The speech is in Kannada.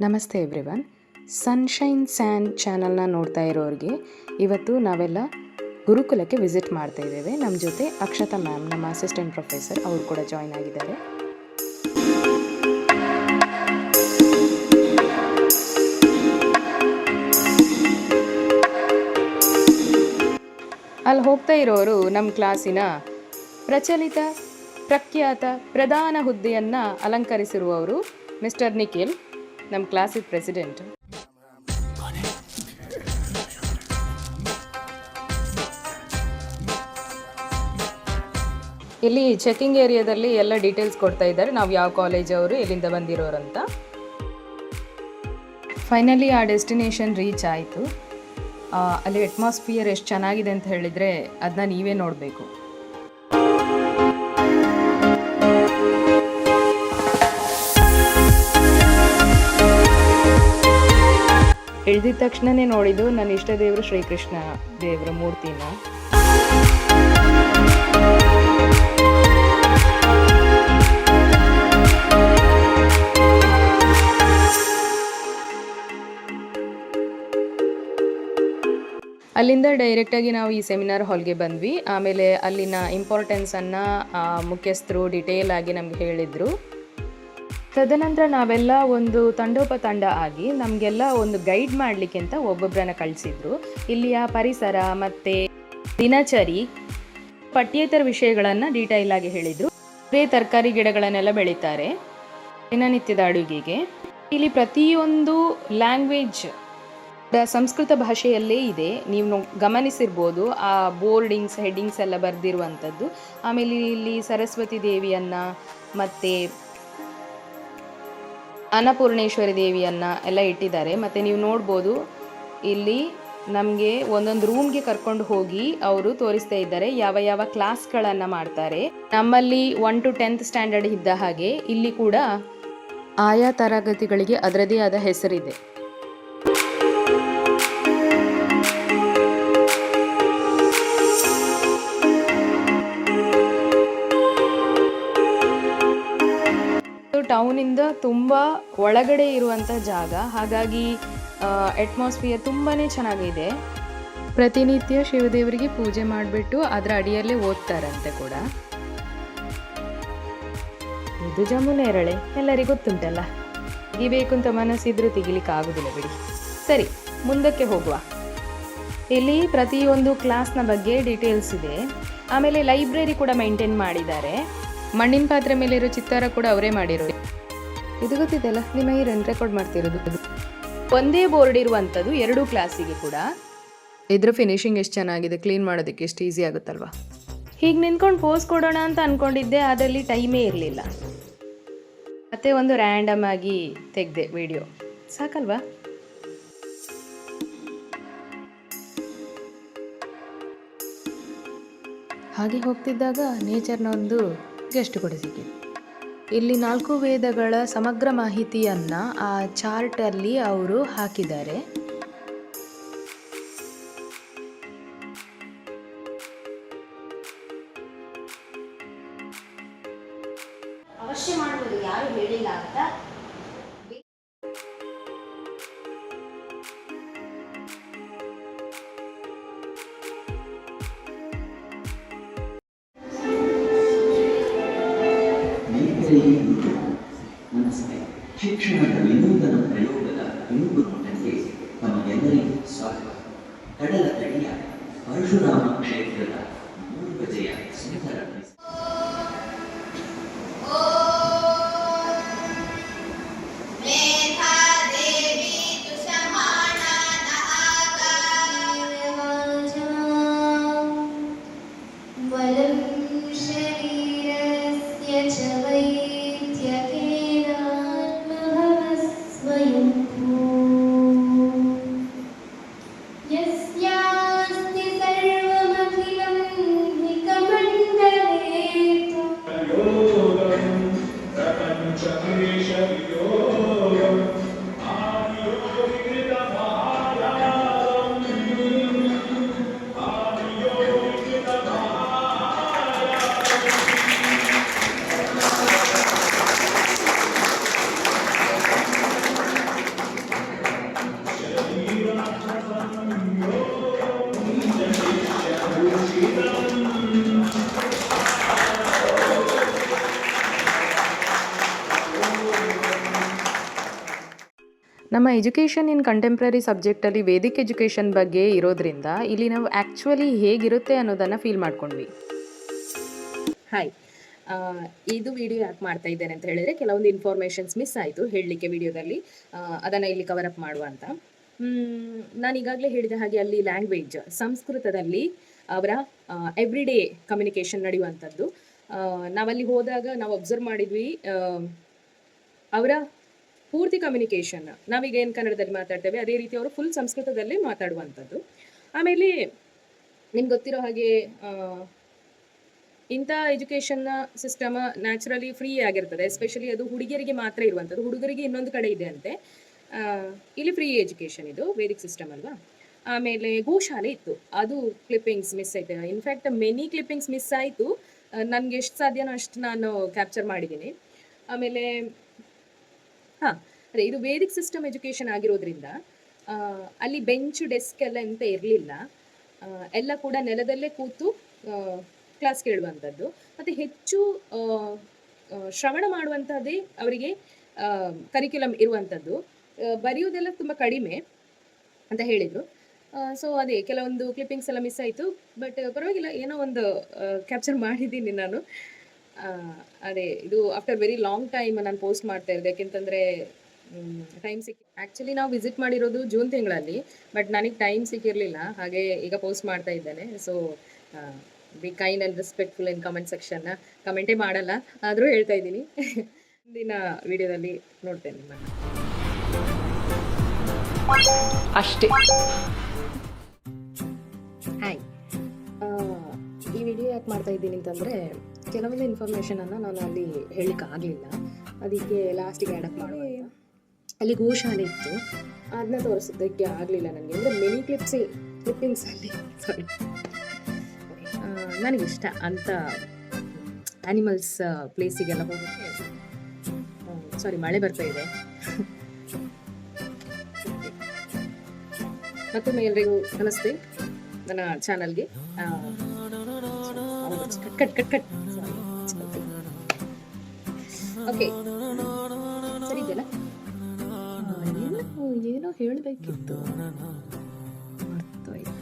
ನಮಸ್ತೆ ಎವ್ರಿವನ್. ಸನ್ಶೈನ್ ಸ್ಯಾನ್ ಚಾನಲ್ನ ನೋಡ್ತಾ ಇರೋರಿಗೆ ಇವತ್ತು ನಾವೆಲ್ಲ ಗುರುಕುಲಕ್ಕೆ ವಿಸಿಟ್ ಮಾಡ್ತಾ ಇದ್ದೇವೆ. ನಮ್ಮ ಜೊತೆ ಅಕ್ಷತಾ ಮ್ಯಾಮ್, ನಮ್ಮ ಅಸಿಸ್ಟೆಂಟ್ ಪ್ರೊಫೆಸರ್, ಅವರು ಕೂಡ ಜಾಯ್ನ್ ಆಗಿದ್ದಾರೆ. ಅಲ್ಲಿ ಹೋಗ್ತಾ ಇರೋರು ನಮ್ಮ ಕ್ಲಾಸಿನ ಪ್ರಚಲಿತ ಪ್ರಖ್ಯಾತ ಪ್ರಧಾನ ಹುದ್ದೆಯನ್ನು ಅಲಂಕರಿಸಿರುವವರು ಮಿಸ್ಟರ್ ನಿಖಿಲ್, ನಮ್ಮ ಕ್ಲಾಸಿನ ಪ್ರೆಸಿಡೆಂಟ್. ಇಲ್ಲಿ ಚೆಕಿಂಗ್ ಏರಿಯಾದಲ್ಲಿ ಎಲ್ಲ ಡೀಟೇಲ್ಸ್ ಕೊಡ್ತಾ ಇದ್ದಾರೆ, ನಾವು ಯಾವ ಕಾಲೇಜ್ ಅವರು, ಎಲ್ಲಿಂದ ಬಂದಿರೋರು ಅಂತ. ಫೈನಲಿ ಆ ಡೆಸ್ಟಿನೇಷನ್ ರೀಚ್ ಆಯಿತು. ಅಲ್ಲಿ ಅಟ್ಮಾಸ್ಫಿಯರ್ ಎಷ್ಟು ಚೆನ್ನಾಗಿದೆ ಅಂತ ಹೇಳಿದರೆ ಅದನ್ನ ನೀವೇ ನೋಡಬೇಕು. ಇಳಿದಿದ ತಕ್ಷಣನೇ ನೋಡಿದ್ದು ನನ್ನ ಇಷ್ಟ ದೇವರು ಶ್ರೀಕೃಷ್ಣ ದೇವರ ಮೂರ್ತಿನ. ಅಲ್ಲಿಂದ ಡೈರೆಕ್ಟಾಗಿ ನಾವು ಈ ಸೆಮಿನಾರ್ ಹಾಲ್ಗೆ ಬಂದ್ವಿ. ಆಮೇಲೆ ಅಲ್ಲಿನ ಇಂಪಾರ್ಟೆನ್ಸನ್ನು ಮುಖ್ಯಸ್ಥರು ಡಿಟೇಲ್ ಆಗಿ ನಮ್ಗೆ ಹೇಳಿದರು. ತದನಂತರ ನಾವೆಲ್ಲ ಒಂದು ತಂಡೋಪತಂಡ ಆಗಿ ನಮಗೆಲ್ಲ ಒಂದು ಗೈಡ್ ಮಾಡಲಿಕ್ಕೆ ಅಂತ ಒಬ್ಬೊಬ್ಬರನ್ನ ಕಳಿಸಿದ್ರು. ಇಲ್ಲಿಯ ಪರಿಸರ ಮತ್ತು ದಿನಚರಿ ಪಠ್ಯೇತರ ವಿಷಯಗಳನ್ನು ಡೀಟೈಲ್ ಆಗಿ ಹೇಳಿದರು. ಬೇರೆ ತರಕಾರಿ ಗಿಡಗಳನ್ನೆಲ್ಲ ಬೆಳೀತಾರೆ ದಿನನಿತ್ಯದ ಅಡುಗೆಗೆ. ಇಲ್ಲಿ ಪ್ರತಿಯೊಂದು ಲ್ಯಾಂಗ್ವೇಜ್ ಸಂಸ್ಕೃತ ಭಾಷೆಯಲ್ಲೇ ಇದೆ. ನೀವು ಗಮನಿಸಿರ್ಬೋದು ಆ ಬೋರ್ಡಿಂಗ್ಸ್ ಹೆಡ್ಡಿಂಗ್ಸ್ ಎಲ್ಲ ಬರೆದಿರುವಂಥದ್ದು. ಆಮೇಲೆ ಇಲ್ಲಿ ಸರಸ್ವತಿ ದೇವಿಯನ್ನು ಮತ್ತು ಅನ್ನಪೂರ್ಣೇಶ್ವರಿ ದೇವಿಯನ್ನು ಎಲ್ಲ ಇಟ್ಟಿದ್ದಾರೆ. ಮತ್ತು ನೀವು ನೋಡ್ಬೋದು ಇಲ್ಲಿ ನಮಗೆ ಒಂದೊಂದು ರೂಮ್ಗೆ ಕರ್ಕೊಂಡು ಹೋಗಿ ಅವರು ತೋರಿಸ್ತಾ ಇದ್ದಾರೆ ಯಾವ ಯಾವ ಕ್ಲಾಸ್ಗಳನ್ನು ಮಾಡ್ತಾರೆ. ನಮ್ಮಲ್ಲಿ 1 to 10th ಸ್ಟ್ಯಾಂಡರ್ಡ್ ಇದ್ದ ಹಾಗೆ ಇಲ್ಲಿ ಕೂಡ ಆಯಾ ತರಗತಿಗಳಿಗೆ ಅದರದೇ ಆದ ಹೆಸರಿದೆ. ಟೌನಿಂದ ತುಂಬ ಒಳಗಡೆ ಇರುವಂಥ ಜಾಗ, ಹಾಗಾಗಿ ಅಟ್ಮಾಸ್ಫಿಯರ್ ತುಂಬಾ ಚೆನ್ನಾಗಿದೆ. ಪ್ರತಿನಿತ್ಯ ಶಿವದೇವರಿಗೆ ಪೂಜೆ ಮಾಡಿಬಿಟ್ಟು ಅದರ ಅಡಿಯಲ್ಲೇ ಓದ್ತಾರಂತೆ ಕೂಡ. ಇದು ಜಮುನೇರಳೆ, ಎಲ್ಲರಿಗೂ ಗೊತ್ತುಂಟಲ್ಲ. ತೆಗಿಬೇಕು ಅಂತ ಮನಸ್ಸಿದ್ರೂ ತೆಗಿಲಿಕ್ಕೆ ಆಗೋದಿಲ್ಲ ಬಿಡಿ. ಸರಿ, ಮುಂದಕ್ಕೆ ಹೋಗುವ. ಇಲ್ಲಿ ಪ್ರತಿಯೊಂದು ಕ್ಲಾಸ್ನ ಬಗ್ಗೆ ಡೀಟೇಲ್ಸ್ ಇದೆ. ಆಮೇಲೆ ಲೈಬ್ರರಿ ಕೂಡ ಮೇಂಟೈನ್ ಮಾಡಿದ್ದಾರೆ. ಮಣ್ಣಿನ ಪಾತ್ರೆ ಮೇಲೆ ಇರೋ ಚಿತ್ತಾರ ಕೂಡ ಅವರೇ ಮಾಡಿರೋದು. ಇದು ಗೊತ್ತಿದ್ದಲ್ಲ, ನಿಮ್ಮ ಹೀರೋನ್ ರೆಕಾರ್ಡ್ ಮಾಡ್ತಿರೋದು. ಒಂದೇ ಬೋರ್ಡ್ ಇರುವಂಥದ್ದು 2 ಕ್ಲಾಸಿಗೆ ಕೂಡ. ಇದ್ರ ಫಿನಿಶಿಂಗ್ ಎಷ್ಟು ಚೆನ್ನಾಗಿದೆ, ಕ್ಲೀನ್ ಮಾಡೋದಕ್ಕೆ ಎಷ್ಟು ಈಸಿ ಆಗುತ್ತಲ್ವ. ಹೀಗೆ ನಿಂತ್ಕೊಂಡು ಪೋಸ್ ಕೊಡೋಣ ಅಂತ ಅಂದ್ಕೊಂಡಿದ್ದೆ, ಅದರಲ್ಲಿ ಟೈಮೇ ಇರಲಿಲ್ಲ. ಮತ್ತೆ ಒಂದು ರ್ಯಾಂಡಮ್ ಆಗಿ ತೆಗೆದೆ ವಿಡಿಯೋ, ಸಾಕಲ್ವಾ. ಹಾಗೆ ಹೋಗ್ತಿದ್ದಾಗ ನೇಚರ್ನ ಒಂದು ಗೆಸ್ಟ್ ಕೂಡ ಸಿಕ್ಕಿದೆ. ಇಲ್ಲಿ 4 ವೇದಗಳ ಸಮಗ್ರ ಮಾಹಿತಿಯನ್ನು ಆ ಚಾರ್ಟಲ್ಲಿ ಅವರು ಹಾಕಿದ್ದಾರೆ. ಅವಶ್ಯ ಮಾಡುವುದು ಯಾರು ಹೇಳಿಲ್ಲ ಅಂತ ನಮಸ್ತೆ. ಶಿಕ್ಷಣದ ವಿನೂತನ ಪ್ರಯೋಗದ ಇನ್ನೊಂದು ನೋಟಕ್ಕೆ ತಮಗೆಲ್ಲರಿಗೂ ಸ್ವಾಗತ. ಕಡಲ ತಡಿಯ ಪರಶುರಾಮ ಕ್ಷೇತ್ರದ 3 ಬಗೆಯ ಸುಂದರ ಯಸ್ಯಾಸ್ತಿ ಸರ್ವಮಖಿಲಂ ನಮ್ಮ ಎಜುಕೇಷನ್ ಇನ್ ಕಂಟೆಂಪ್ರರಿ ಸಬ್ಜೆಕ್ಟಲ್ಲಿ ವೇದಿಕ್ ಎಜುಕೇಷನ್ ಬಗ್ಗೆ ಇರೋದ್ರಿಂದ ಇಲ್ಲಿ ನಾವು ಆ್ಯಕ್ಚುಲಿ ಹೇಗಿರುತ್ತೆ ಅನ್ನೋದನ್ನು ಫೀಲ್ ಮಾಡ್ಕೊಂಡ್ವಿ. ಹಾಯ್, ಇದು ವಿಡಿಯೋ ಯಾಕೆ ಮಾಡ್ತಾ ಇದ್ದೇನೆ ಅಂತ ಹೇಳಿದರೆ, ಕೆಲವೊಂದು ಇನ್ಫಾರ್ಮೇಷನ್ಸ್ ಮಿಸ್ ಆಯಿತು ಹೇಳಲಿಕ್ಕೆ ವಿಡಿಯೋದಲ್ಲಿ, ಅದನ್ನು ಇಲ್ಲಿ ಕವರ್ ಅಪ್ ಮಾಡುವ ಅಂತ. ನಾನು ಈಗಾಗಲೇ ಹೇಳಿದ ಹಾಗೆ ಅಲ್ಲಿ ಲ್ಯಾಂಗ್ವೇಜ್ ಸಂಸ್ಕೃತದಲ್ಲಿ ಅವರ ಎವ್ರಿಡೇ ಕಮ್ಯುನಿಕೇಷನ್ ನಡೆಯುವಂಥದ್ದು. ನಾವಲ್ಲಿ ಹೋದಾಗ ನಾವು ಅಬ್ಸರ್ವ್ ಮಾಡಿದ್ವಿ, ಅವರ ಪೂರ್ತಿ ಕಮ್ಯುನಿಕೇಷನ್ ನಾವೀಗ ಏನು ಕನ್ನಡದಲ್ಲಿ ಮಾತಾಡ್ತೇವೆ ಅದೇ ರೀತಿ ಅವರು ಫುಲ್ ಸಂಸ್ಕೃತದಲ್ಲೇ ಮಾತಾಡುವಂಥದ್ದು. ಆಮೇಲೆ ನಿಮ್ಗೆ ಗೊತ್ತಿರೋ ಹಾಗೆ ಇಂಥ ಎಜುಕೇಷನ್ನ ಸಿಸ್ಟಮ್ ನ್ಯಾಚುರಲಿ ಫ್ರೀ ಆಗಿರ್ತದೆ. ಎಸ್ಪೆಷಲಿ ಅದು ಹುಡುಗಿಯರಿಗೆ ಮಾತ್ರ ಇರುವಂಥದ್ದು, ಹುಡುಗರಿಗೆ ಇನ್ನೊಂದು ಕಡೆ ಇದೆ ಅಂತೆ. ಇಲ್ಲಿ ಫ್ರೀ ಎಜುಕೇಷನ್, ಇದು ವೇದಿಕ್ ಸಿಸ್ಟಮ್ ಅಲ್ವಾ. ಆಮೇಲೆ ಗೋಶಾಲೆ ಇತ್ತು, ಅದು ಕ್ಲಿಪ್ಪಿಂಗ್ಸ್ ಮಿಸ್ ಆಯಿತು. ಇನ್ಫ್ಯಾಕ್ಟ್ ಮೆನಿ ಕ್ಲಿಪ್ಪಿಂಗ್ಸ್ ಮಿಸ್ ಆಯಿತು, ನನಗೆ ಎಷ್ಟು ಸಾಧ್ಯನೋ ಅಷ್ಟು ನಾನು ಕ್ಯಾಪ್ಚರ್ ಮಾಡಿದ್ದೀನಿ. ಆಮೇಲೆ ಅದೇ ಇದು ವೇದಿಕ್ ಸಿಸ್ಟಮ್ ಎಜುಕೇಷನ್ ಆಗಿರೋದ್ರಿಂದ ಅಲ್ಲಿ ಬೆಂಚ್ ಡೆಸ್ಕ್ ಎಲ್ಲ ಎಂತ ಇರಲಿಲ್ಲ, ಎಲ್ಲ ಕೂಡ ನೆಲದಲ್ಲೇ ಕೂತು ಕ್ಲಾಸ್ ಕೇಳುವಂಥದ್ದು. ಮತ್ತು ಹೆಚ್ಚು ಶ್ರವಣ ಮಾಡುವಂಥದ್ದೇ ಅವರಿಗೆ ಕರಿಕ್ಯುಲಮ್ ಇರುವಂಥದ್ದು. ಬರೆಯೋದೆಲ್ಲ ತುಂಬ ಕಡಿಮೆ ಅಂತ ಹೇಳಿದರು. ಸೊ ಅದೇ ಕೆಲವೊಂದು ಕ್ಲಿಪ್ಪಿಂಗ್ಸ್ ಎಲ್ಲ ಮಿಸ್ ಆಯಿತು, ಬಟ್ ಪರವಾಗಿಲ್ಲ, ಏನೋ ಒಂದು ಕ್ಯಾಪ್ಚರ್ ಮಾಡಿದ್ದೀನಿ ನಾನು. ಅದೇ ಇದು ಆಫ್ಟರ್ ವೆರಿ ಲಾಂಗ್ ಟೈಮ್ ನಾನು ಪೋಸ್ಟ್ ಮಾಡ್ತಾ ಇದ್ದೆ, ಯಾಕೆಂತಂದರೆ ಟೈಮ್ ಆ್ಯಕ್ಚುಲಿ ನಾವು ವಿಸಿಟ್ ಮಾಡಿರೋದು ಜೂನ್ ತಿಂಗಳಲ್ಲಿ, ಬಟ್ ನನಗೆ ಟೈಮ್ ಸಿಕ್ಕಿರಲಿಲ್ಲ, ಹಾಗೆ ಈಗ ಪೋಸ್ಟ್ ಮಾಡ್ತಾ ಇದ್ದೇನೆ. So be kind and respectful in comment ಸೆಕ್ಷನ್ನ. ಕಮೆಂಟೇ ಮಾಡಲ್ಲ, ಆದರೂ ಹೇಳ್ತಾ ಇದ್ದೀನಿ. ಮುಂದಿನ ವಿಡಿಯೋದಲ್ಲಿ ನೋಡ್ತೇನೆ ನಿಮ್ಮನ್ನು ಅಷ್ಟೇ. ಹಾಯ್, ಈ ವಿಡಿಯೋ ಯಾಕೆ ಮಾಡ್ತಾ ಇದ್ದೀನಿ ಅಂತಂದರೆ, ಕೆಲವೊಂದು ಇನ್ಫಾರ್ಮೇಷನನ್ನು ನಾನು ಅಲ್ಲಿ ಹೇಳಲಿಕ್ಕೆ ಆಗಲಿಲ್ಲ, ಅದಕ್ಕೆ ಲಾಸ್ಟಿಗೆ ಆ್ಯಡಪ್ ಮಾಡುವ. ಅಲ್ಲಿ ಗೋಶಾಲೆ ಇತ್ತು, ಅದನ್ನ ತೋರಿಸೋದಕ್ಕೆ ಆಗಲಿಲ್ಲ ನನಗೆ, ಅಂದರೆ ಮೆನಿ ಕ್ಲಿಪ್ಪಿಂಗ್ಸ್ ಅಲ್ಲಿ. ಸಾರಿ, ನನಗಿಷ್ಟ ಅಂಥ ಆ್ಯನಿಮಲ್ಸ್ ಪ್ಲೇಸಿಗೆಲ್ಲ ಹೋಗೋಕ್ಕೆ. ಸಾರಿ, ಮಳೆ ಬರ್ತಾ ಇದೆ. ಮತ್ತೊಮ್ಮೆ ಎಲ್ರಿಗೂ ನಮಸ್ತೆ ನನ್ನ ಚಾನಲ್ಗೆ. ಕಟ್ ಓಕೆ, ಸರಿ ಇದೆಯಲ್ಲ. ಏನೋ ಹೇಳಬೇಕಿತ್ತು, ಮರ್ತೋಯ್ತು.